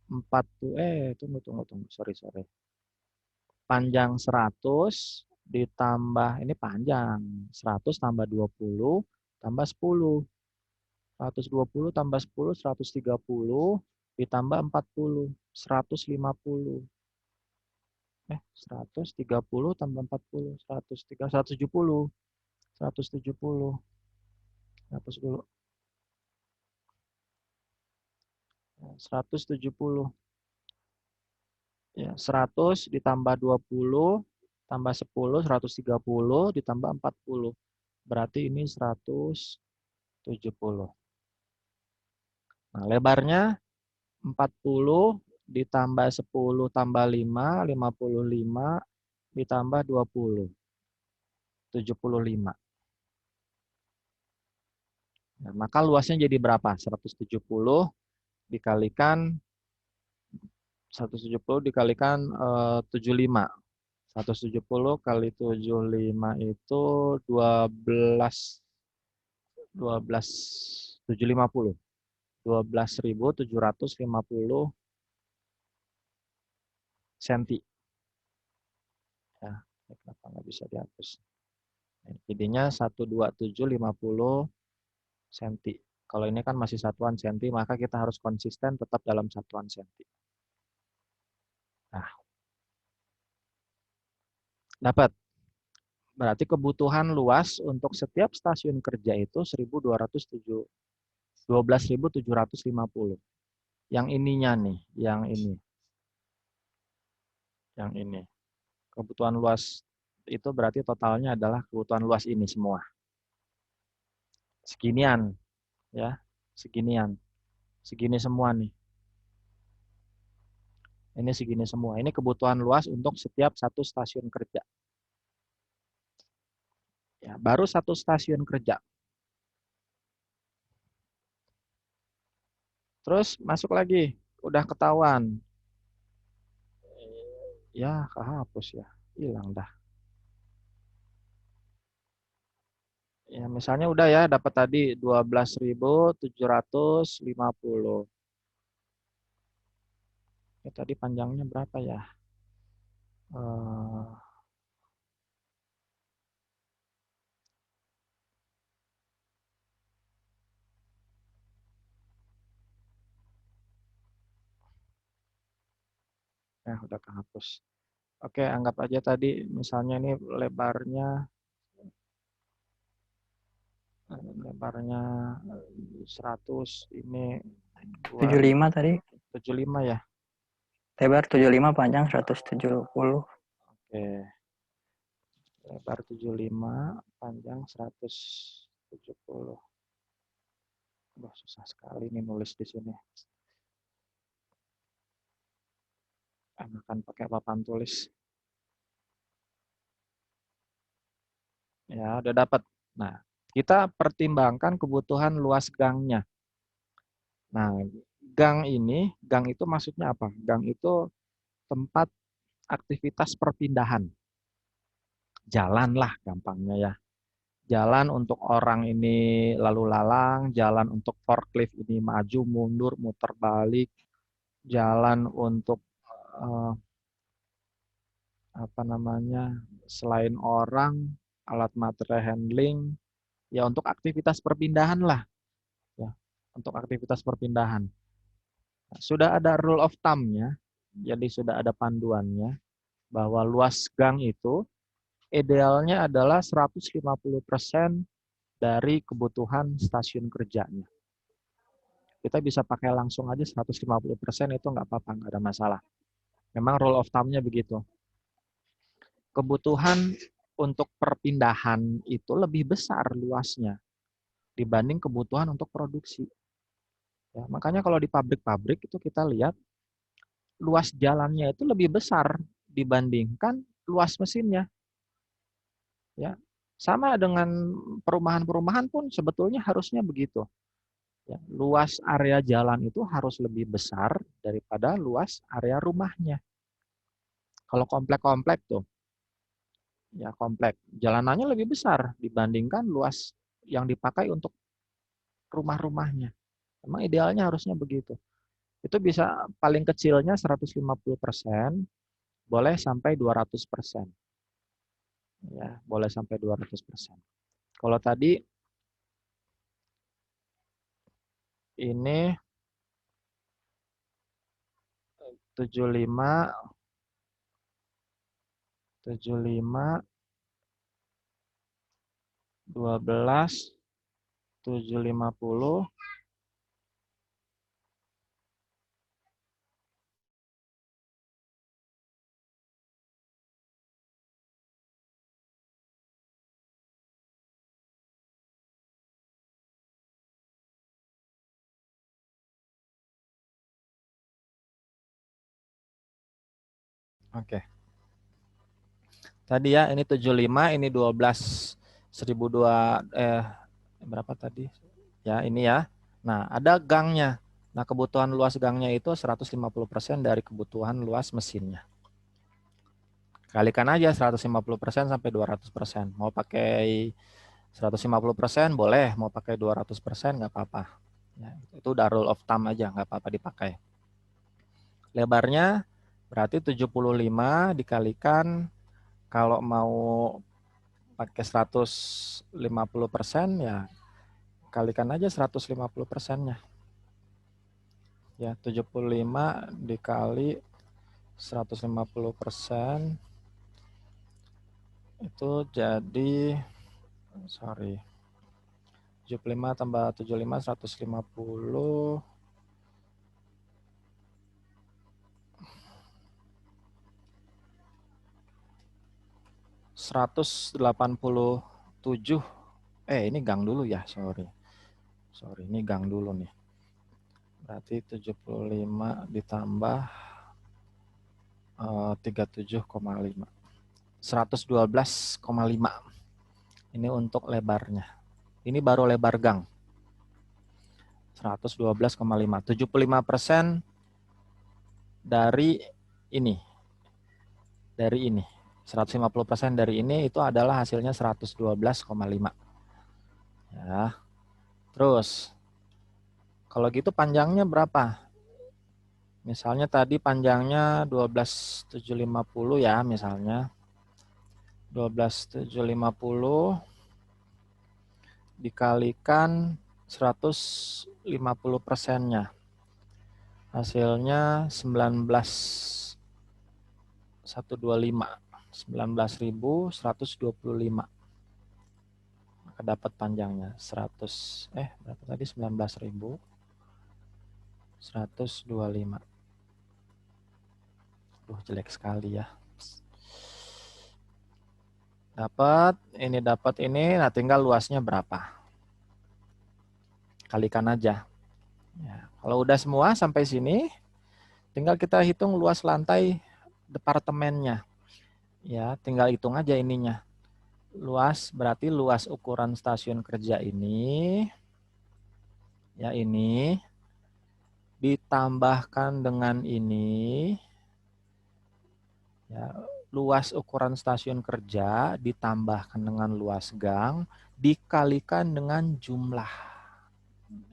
40, tunggu. Sorry. Panjang 100 ditambah, ini panjang. 100 tambah 20 tambah 10. 120 tambah 10, 130 ditambah 40, 150. 130 tambah 40, 170. 170. Hapus dulu. 170. Ya, 100 ditambah 20 tambah 10, 130 ditambah 40. Berarti ini 170. Nah, lebarnya 40 ditambah 10 tambah 5, 55 ditambah 20, 75. Nah, maka luasnya jadi berapa? 170 dikalikan 75. 170 kali 75 itu 750. 12.750 senti. Ya, kenapa nggak bisa dihapus? Jadinya 12750 senti. Kalau ini kan masih satuan senti, maka kita harus konsisten tetap dalam satuan senti. Nah, dapat. Berarti kebutuhan luas untuk setiap stasiun kerja itu 12.750. Yang ininya nih, yang ini. Yang ini. Kebutuhan luas itu berarti totalnya adalah kebutuhan luas ini semua. Seginian, ya, seginian. Segini semua nih. Ini segini semua. Ini kebutuhan luas untuk setiap satu stasiun kerja. Ya, baru satu stasiun kerja. Terus masuk lagi, udah ketahuan. Ya, kehapus ya. Hilang dah. Ya, misalnya udah ya, dapat tadi 12.750. Ya, tadi panjangnya berapa ya? Udah kehapus. Oke, anggap aja tadi misalnya ini lebarnya 100, ini 75 tadi. 75 ya. Lebar 75, panjang 170. Oke. Lebar 75, panjang 170. Wah, susah sekali nih nulis di sini. Enakan pakai papan tulis. Ya, udah dapat. Nah, kita pertimbangkan kebutuhan luas gangnya. Nah, gang itu maksudnya apa? Gang itu tempat aktivitas perpindahan. Jalan lah gampangnya ya. Jalan untuk orang ini lalu lalang, jalan untuk forklift ini maju, mundur, muter balik, jalan untuk apa namanya, selain orang, alat material handling, ya untuk aktivitas perpindahan lah, ya, untuk aktivitas perpindahan. Nah, sudah ada rule of thumb-nya, jadi sudah ada panduannya, bahwa luas gang itu idealnya adalah 150% dari kebutuhan stasiun kerjanya. Kita bisa pakai langsung aja 150% itu nggak apa-apa, nggak ada masalah. Memang rule of thumb-nya begitu. Kebutuhan untuk perpindahan itu lebih besar luasnya dibanding kebutuhan untuk produksi. Ya, makanya kalau di pabrik-pabrik itu kita lihat luas jalannya itu lebih besar dibandingkan luas mesinnya. Ya, sama dengan perumahan-perumahan pun sebetulnya harusnya begitu. Ya, luas area jalan itu harus lebih besar daripada luas area rumahnya. Kalau komplek-komplek tuh, ya komplek, jalanannya lebih besar dibandingkan luas yang dipakai untuk rumah-rumahnya. Memang idealnya harusnya begitu. Itu bisa paling kecilnya 150%, boleh sampai 200%. Ya, boleh sampai 200%. Kalau tadi ini 75, 75, 12, 750, oke. Tadi ya, ini 75, ini 12, 1002, berapa tadi? Ya, ini ya. Nah, ada gangnya. Nah, kebutuhan luas gangnya itu 150% dari kebutuhan luas mesinnya. Kalikan aja 150% sampai 200%. Mau pakai 150% boleh, mau pakai 200% nggak apa-apa. Ya, itu udah rule of thumb aja, nggak apa-apa dipakai. Lebarnya berarti 75 dikalikan, kalau mau pakai 150% ya kalikan aja 150%-nya. Ya, 75 dikali 150% itu jadi, 75 tambah 75, 150, 187. Ini gang dulu ya, sorry, ini gang dulu nih. Berarti 75 ditambah 37,5. 112,5. Ini untuk lebarnya. Ini baru lebar gang. 112,5. 75% dari ini. Dari ini. 150% dari ini itu adalah hasilnya 112,5. Ya. Terus kalau gitu panjangnya berapa? Misalnya tadi panjangnya 12.750 ya, misalnya 12.750 dikalikan 150%-nya. Hasilnya 19.125. Maka dapat panjangnya 100, berapa tadi, 19.125. Jelek sekali ya. Dapat ini, nah tinggal luasnya berapa. Kalikan aja. Ya, kalau udah semua sampai sini, tinggal kita hitung luas lantai departemennya. Ya, tinggal hitung aja ininya. Luas berarti luas ukuran stasiun kerja ini, ya ini, ditambahkan dengan ini, ya luas ukuran stasiun kerja ditambahkan dengan luas gang dikalikan dengan jumlah.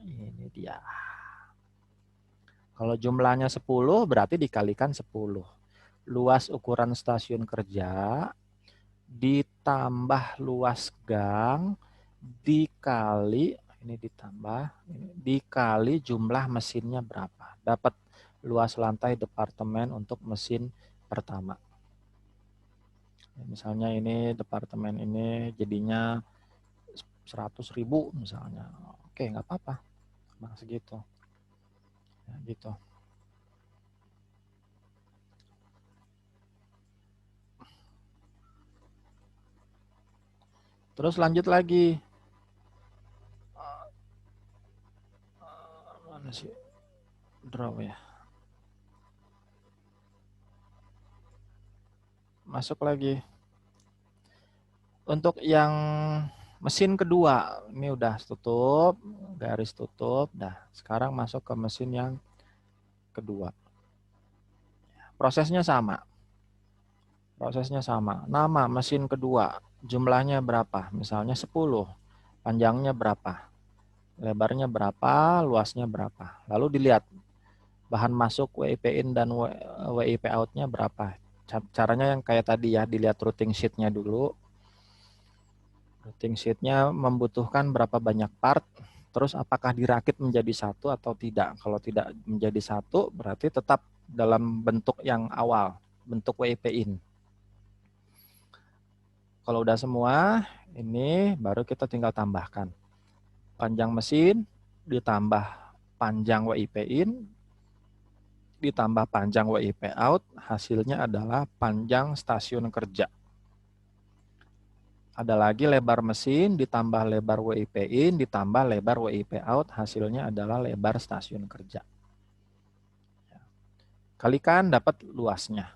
Ini dia. Kalau jumlahnya 10 berarti dikalikan 10. Luas ukuran stasiun kerja ditambah luas gang dikali ini ditambah ini dikali jumlah mesinnya berapa. Dapat luas lantai departemen untuk mesin pertama. Misalnya ini departemen ini jadinya 100.000 misalnya. Oke, nggak apa-apa. Nah, segitu. Ya, gitu. Terus lanjut lagi. Mana sih? Draw ya. Masuk lagi. Untuk yang mesin kedua, ini udah tutup, garis tutup. Dah, sekarang masuk ke mesin yang kedua. Prosesnya sama. Prosesnya sama. Nama mesin kedua, jumlahnya berapa? Misalnya 10. Panjangnya berapa? Lebarnya berapa? Luasnya berapa? Lalu dilihat bahan masuk WIP in dan WIP out-nya berapa. Caranya yang kayak tadi ya, dilihat routing sheet-nya dulu. Routing sheet-nya membutuhkan berapa banyak part, terus apakah dirakit menjadi satu atau tidak. Kalau tidak menjadi satu, berarti tetap dalam bentuk yang awal, bentuk WIP in. Kalau udah semua, ini baru kita tinggal tambahkan. Panjang mesin ditambah panjang WIP in, ditambah panjang WIP out, hasilnya adalah panjang stasiun kerja. Ada lagi lebar mesin, ditambah lebar WIP in, ditambah lebar WIP out, hasilnya adalah lebar stasiun kerja. Kalikan dapat luasnya.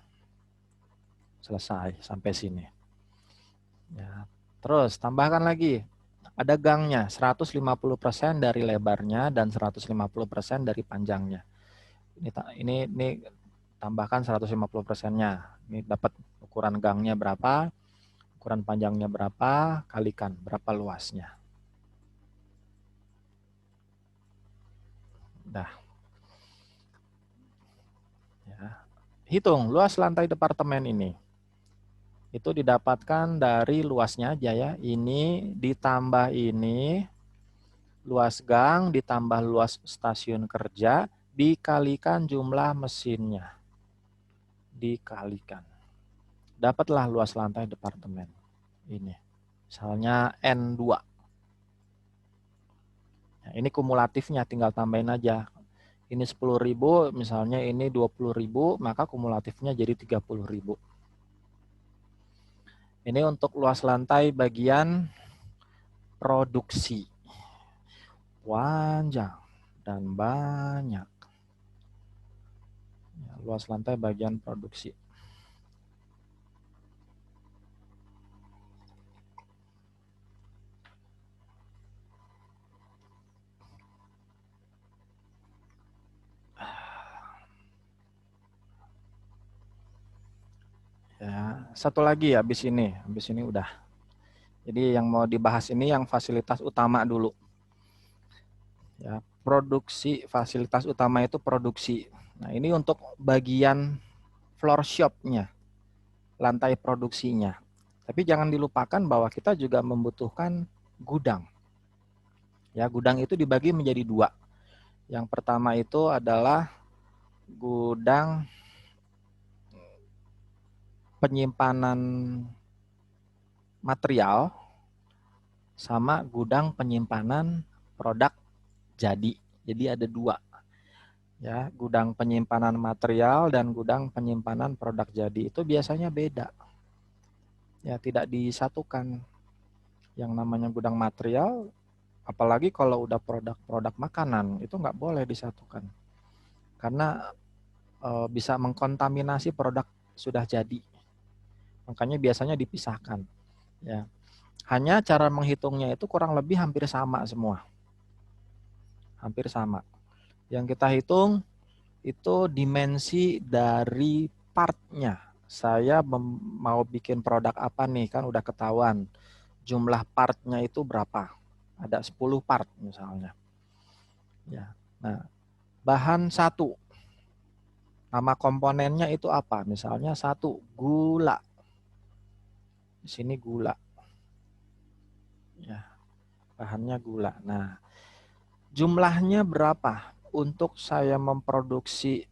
Selesai sampai sini. Ya. Terus tambahkan lagi. Ada gangnya, 150% dari lebarnya dan 150% dari panjangnya. Ini tambahkan 150%-nya. Ini dapat ukuran gangnya berapa, ukuran panjangnya berapa, kalikan berapa luasnya. Dah. Ya. Hitung luas lantai departemen ini. Itu didapatkan dari luasnya aja ya. Ini ditambah ini, luas gang ditambah luas stasiun kerja, dikalikan jumlah mesinnya. Dikalikan. Dapatlah luas lantai departemen. Ini. Misalnya N2. Ya, ini kumulatifnya, tinggal tambahin aja. Ini 10.000, misalnya ini 20.000, maka kumulatifnya jadi 30.000. Ini untuk luas lantai bagian produksi. Panjang dan banyak. Ya, luas lantai bagian produksi. Ya, satu lagi ya, habis ini udah. Jadi yang mau dibahas ini yang fasilitas utama dulu. Ya, produksi, fasilitas utama itu produksi. Nah, ini untuk bagian floor shop-nya, lantai produksinya. Tapi jangan dilupakan bahwa kita juga membutuhkan gudang. Ya, gudang itu dibagi menjadi dua. Yang pertama itu adalah gudang penyimpanan material sama gudang penyimpanan produk jadi. Jadi ada dua. Ya, gudang penyimpanan material dan gudang penyimpanan produk jadi itu biasanya beda. Ya, tidak disatukan. Yang namanya gudang material, apalagi kalau udah produk-produk makanan, itu nggak boleh disatukan. Karena bisa mengkontaminasi produk sudah jadi. Makanya biasanya dipisahkan. Ya. Hanya cara menghitungnya itu kurang lebih hampir sama semua. Hampir sama. Yang kita hitung itu dimensi dari partnya. saya mau bikin produk apa nih, kan udah ketahuan. Jumlah partnya itu berapa? Ada 10 part misalnya. Ya. Nah, bahan satu. Nama komponennya itu apa? Misalnya satu, gula. Di sini gula. Ya, bahannya gula. Nah, jumlahnya berapa untuk saya memproduksi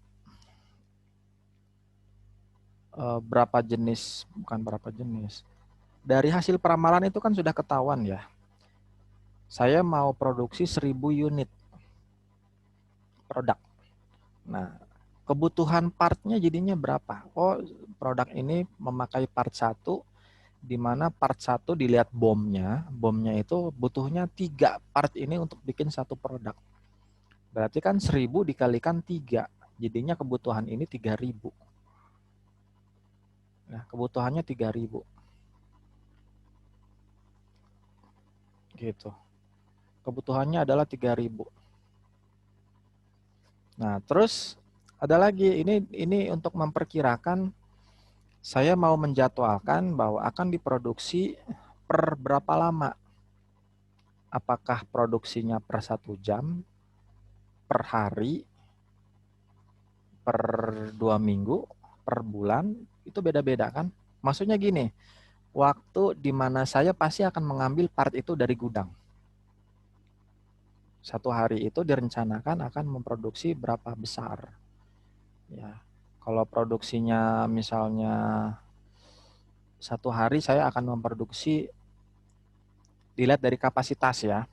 berapa jenis, bukan berapa jenis. Dari hasil peramalan itu kan sudah ketahuan ya. Saya mau produksi 1000 unit produk. Nah, kebutuhan partnya jadinya berapa? Oh, produk ini memakai part satu, di mana part satu dilihat bomnya itu butuhnya 3 part ini untuk bikin satu produk. Berarti kan 1000 dikalikan 3, jadinya kebutuhan ini 3000. Nah, kebutuhannya 3000. Gitu. Kebutuhannya adalah 3000. Nah, terus ada lagi, ini untuk memperkirakan saya mau menjadwalkan bahwa akan diproduksi per berapa lama. Apakah produksinya per 1 jam, per hari, per 2 minggu, per bulan, itu beda-beda kan. Maksudnya gini, waktu di mana saya pasti akan mengambil part itu dari gudang. Satu hari itu direncanakan akan memproduksi berapa besar. Ya, kalau produksinya misalnya satu hari saya akan memproduksi, dilihat dari kapasitas ya.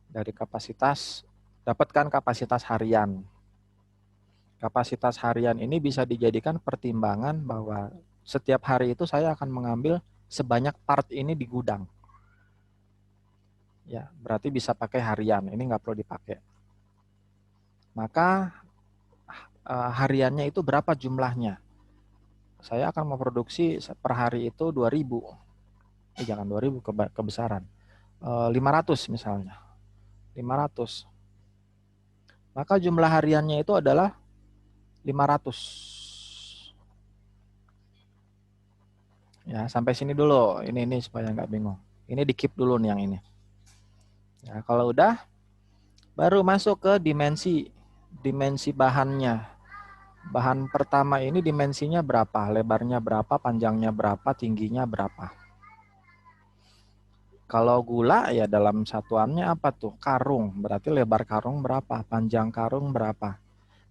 Dari kapasitas, dapatkan kapasitas harian. Kapasitas harian ini bisa dijadikan pertimbangan bahwa setiap hari itu saya akan mengambil sebanyak part ini di gudang. Ya, berarti bisa pakai harian, ini nggak perlu dipakai. Maka hariannya itu berapa jumlahnya? Saya akan memproduksi per hari itu 2000. Jangan 2000 kebesaran. 500 misalnya. 500. Maka jumlah hariannya itu adalah 500. Ya, sampai sini dulu. Ini supaya nggak bingung. Ini di-keep dulu nih yang ini. Ya, kalau udah, baru masuk ke dimensi bahannya. Bahan pertama ini dimensinya berapa? Lebarnya berapa? Panjangnya berapa? Tingginya berapa? Kalau gula ya dalam satuannya apa tuh? Karung. Berarti lebar karung berapa? Panjang karung berapa?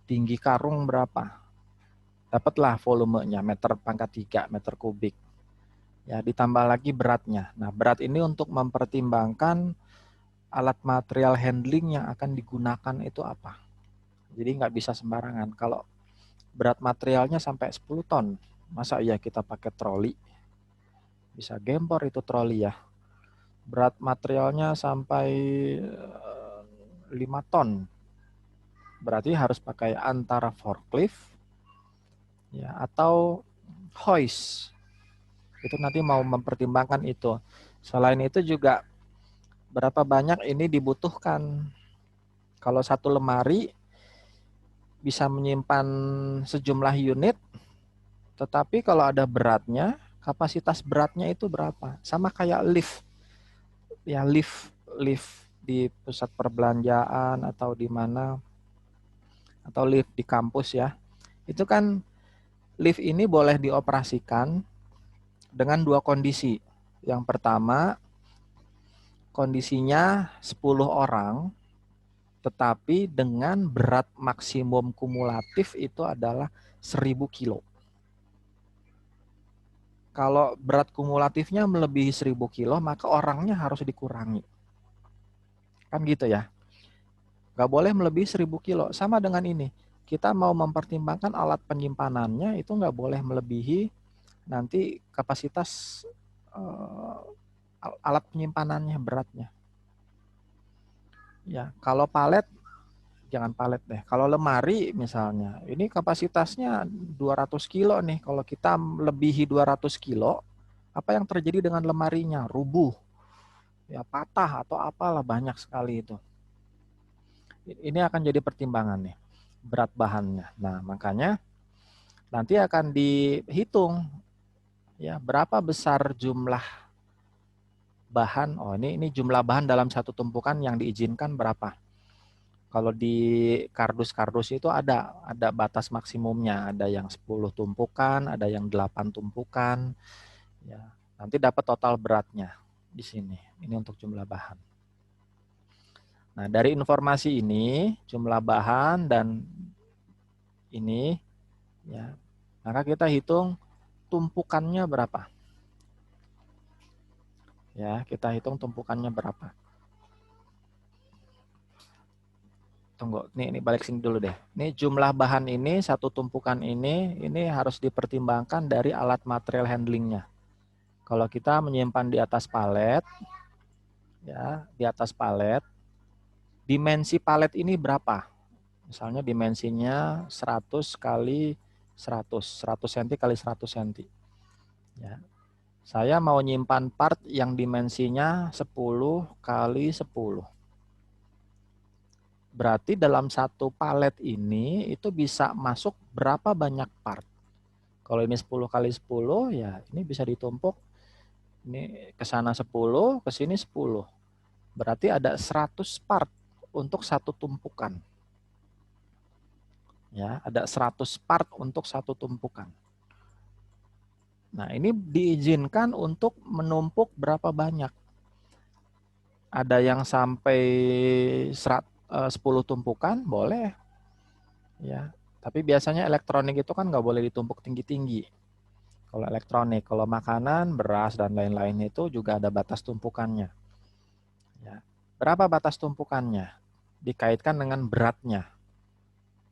Tinggi karung berapa? Dapatlah volumenya meter pangkat 3 meter kubik. Ya, ditambah lagi beratnya. Nah, berat ini untuk mempertimbangkan alat material handling yang akan digunakan itu apa. Jadi nggak bisa sembarangan. Kalau berat materialnya sampai 10 ton, masa iya kita pakai troli? Bisa gempor itu troli ya. Berat materialnya sampai 5 ton. Berarti harus pakai antara forklift ya, atau hoist. Itu nanti mau mempertimbangkan itu. Selain itu juga berapa banyak ini dibutuhkan. Kalau satu lemari bisa menyimpan sejumlah unit, tetapi kalau ada beratnya, kapasitas beratnya itu berapa? Sama kayak lift. Ya, lift di pusat perbelanjaan atau di mana, atau lift di kampus ya. Itu kan lift ini boleh dioperasikan dengan 2 kondisi. Yang pertama, kondisinya 10 orang, tetapi dengan berat maksimum kumulatif itu adalah 1000 kilo. Kalau berat kumulatifnya melebihi 1000 kilo, maka orangnya harus dikurangi. Kan gitu ya. Nggak boleh melebihi 1000 kilo. Sama dengan ini. Kita mau mempertimbangkan alat penyimpanannya, itu nggak boleh melebihi nanti kapasitas alat penyimpanannya, beratnya. Ya, kalau palet, jangan palet deh. Kalau lemari misalnya, ini kapasitasnya 200 kilo nih. Kalau kita melebihi 200 kilo, apa yang terjadi dengan lemarinya? Rubuh, ya patah atau apalah, banyak sekali itu. Ini akan jadi pertimbangan nih, berat bahannya. Nah, makanya Nanti akan dihitung ya berapa besar jumlah bahan. Oh, ini jumlah bahan dalam satu tumpukan yang diizinkan berapa. Kalau di kardus-kardus itu ada batas maksimumnya, ada yang 10 tumpukan, ada yang 8 tumpukan. Ya, nanti dapat total beratnya di sini. Ini untuk jumlah bahan. Nah, dari informasi ini, jumlah bahan dan ini ya, maka kita hitung tumpukannya berapa. Ya, kita hitung tumpukannya berapa. Tunggu, ini balik sini dulu deh. Ini jumlah bahan ini, satu tumpukan ini harus dipertimbangkan dari alat material handlingnya. Kalau kita menyimpan di atas palet, ya, di atas palet, dimensi palet ini berapa? Misalnya dimensinya 100 kali 100 cm kali 100 cm. Ya. Saya mau nyimpan part yang dimensinya 10 kali 10. Berarti dalam satu palet ini itu bisa masuk berapa banyak part. Kalau ini 10 kali 10, ya ini bisa ditumpuk. Ini ke sana 10, ke sini 10. Berarti ada 100 part untuk satu tumpukan. Ya, ada 100 part untuk satu tumpukan. Nah, ini diizinkan untuk menumpuk berapa banyak. Ada yang sampai 10 tumpukan, boleh. Ya, tapi biasanya elektronik itu kan nggak boleh ditumpuk tinggi-tinggi. Kalau elektronik, kalau makanan, beras, dan lain-lain itu juga ada batas tumpukannya. Ya. Berapa batas tumpukannya? Dikaitkan dengan beratnya.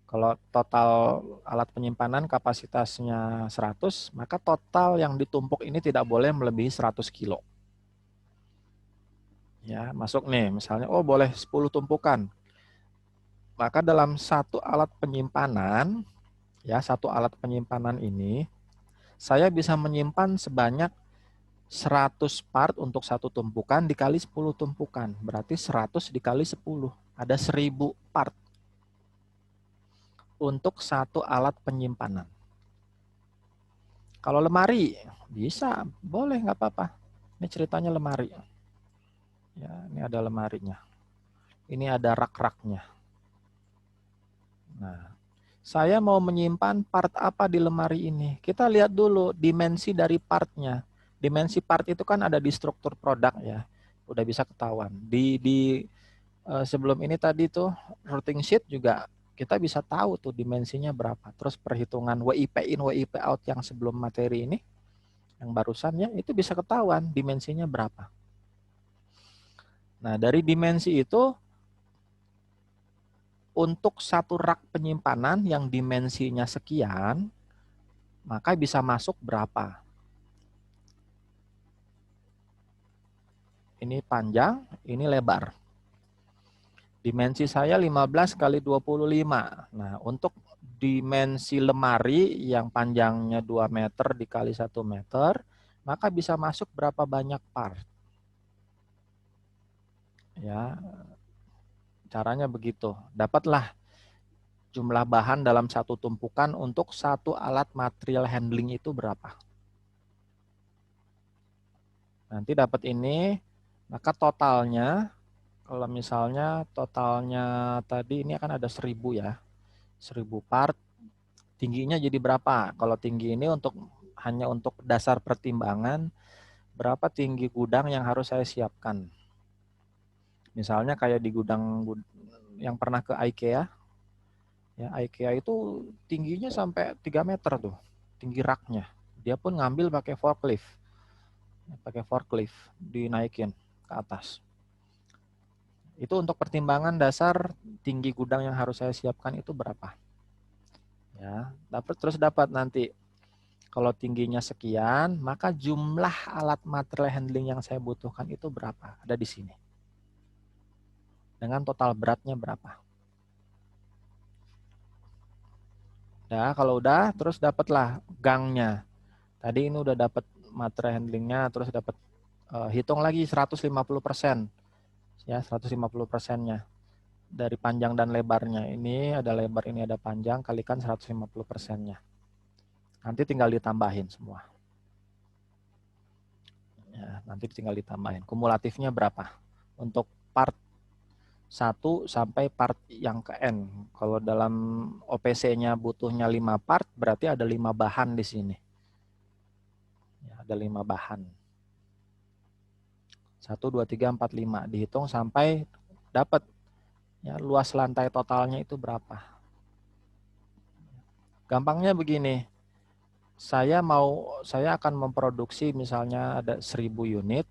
Kalau total alat penyimpanan kapasitasnya 100, maka total yang ditumpuk ini tidak boleh melebihi 100 kilo. Ya, masuk nih, misalnya, oh boleh 10 tumpukan. Maka dalam satu alat penyimpanan, ya satu alat penyimpanan ini, saya bisa menyimpan sebanyak 100 part untuk satu tumpukan dikali 10 tumpukan. Berarti 100 dikali 10. Ada 1000 part untuk satu alat penyimpanan. Kalau lemari, bisa, boleh, nggak apa-apa. Ini ceritanya lemari. Ya, ini ada lemarinya. Ini ada rak-raknya. Nah, saya mau menyimpan part apa di lemari ini. Kita lihat dulu dimensi dari partnya. Dimensi part itu kan ada di struktur produk ya. Udah bisa ketahuan. Sebelum ini tadi tuh routing sheet juga kita bisa tahu tuh dimensinya berapa. Terus perhitungan WIP in, WIP out yang sebelum materi ini, yang barusan ya, itu bisa ketahuan dimensinya berapa. Nah, dari dimensi itu, untuk satu rak penyimpanan yang dimensinya sekian, maka bisa masuk berapa. Ini panjang, ini lebar. Dimensi saya 15 kali 25. Nah, untuk dimensi lemari yang panjangnya 2 meter dikali 1 meter, maka bisa masuk berapa banyak part. Ya, caranya begitu. Dapatlah jumlah bahan dalam satu tumpukan untuk satu alat material handling itu berapa. Nanti dapat ini, maka totalnya, kalau misalnya totalnya tadi ini akan ada 1000 ya. 1000 part, tingginya jadi berapa? Kalau tinggi ini hanya untuk dasar pertimbangan, berapa tinggi gudang yang harus saya siapkan. Misalnya kayak di gudang yang pernah ke IKEA, ya IKEA itu tingginya sampai 3 meter tuh, tinggi raknya. Dia pun ngambil pakai forklift, dinaikin ke atas. Itu untuk pertimbangan dasar tinggi gudang yang harus saya siapkan itu berapa. Ya, dapat nanti kalau tingginya sekian, maka jumlah alat material handling yang saya butuhkan itu berapa? Ada di sini. Dengan total beratnya berapa. Ya, kalau udah, terus dapatlah gangnya. Tadi ini udah dapat material handlingnya, terus dapat hitung lagi 150%. Ya, 150%-nya. Dari panjang dan lebarnya. Ini ada lebar, ini ada panjang, kalikan 150%-nya. Nanti tinggal ditambahin semua. Ya, nanti tinggal ditambahin. Kumulatifnya berapa? Untuk part 1 sampai part yang ke N. Kalau dalam OPC-nya butuhnya 5 part, berarti ada 5 bahan di sini. Ya, ada 5 bahan. 1, 2, 3, 4, 5. Dihitung sampai dapat ya, luas lantai totalnya itu berapa. Gampangnya begini. Saya akan memproduksi misalnya ada 1000 unit.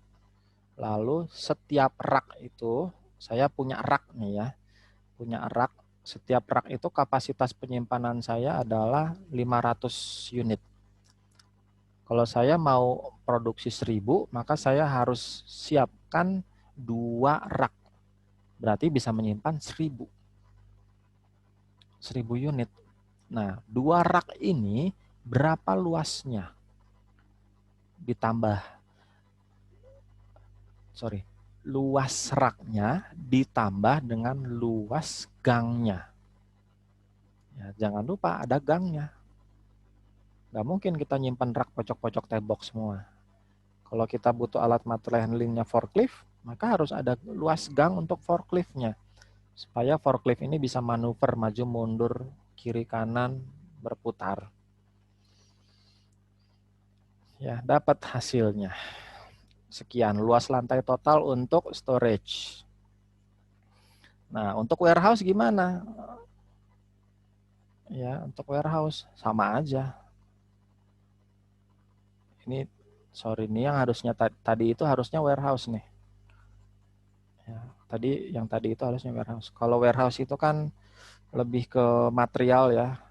Lalu setiap rak itu, saya punya rak nih ya. Punya rak, setiap rak itu kapasitas penyimpanan saya adalah 500 unit. Kalau saya mau produksi 1000, maka saya harus siapkan 2 rak. Berarti bisa menyimpan 1000 unit. Nah, 2 rak ini berapa luasnya? Luas raknya ditambah dengan luas gangnya. Ya, jangan lupa ada gangnya. Nggak mungkin kita nyimpan rak pojok-pojok tembok semua. Kalau kita butuh alat material handlingnya forklift, maka harus ada luas gang untuk forkliftnya. Supaya forklift ini bisa manuver, maju, mundur, kiri, kanan, berputar. Ya, dapat hasilnya. Sekian, luas lantai total untuk storage. Nah, untuk warehouse gimana? Ya, untuk warehouse sama aja. Ini yang harusnya tadi itu harusnya warehouse nih. Ya, yang tadi itu harusnya warehouse. Kalau warehouse itu kan lebih ke material ya,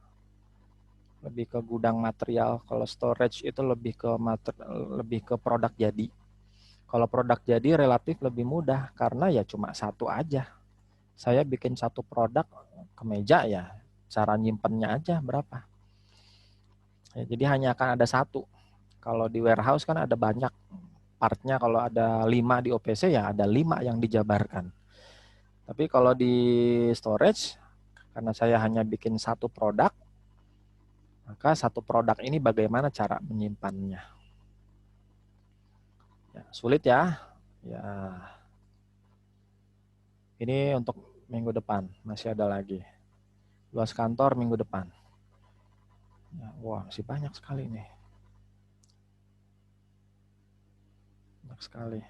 lebih ke gudang material. Kalau storage itu lebih ke produk jadi. Kalau produk jadi relatif lebih mudah karena ya cuma satu aja. Saya bikin satu produk kemeja ya, cara nyimpennya aja berapa. Ya, jadi hanya akan ada satu. Kalau di warehouse kan ada banyak partnya, kalau ada 5 di OPC ya ada 5 yang dijabarkan. Tapi kalau di storage, karena saya hanya bikin satu produk, maka satu produk ini bagaimana cara menyimpannya. Ya, sulit ya. Ya. Ini untuk minggu depan, masih ada lagi. Luas kantor minggu depan. Ya, wah, masih banyak sekali nih. Banyak sekali.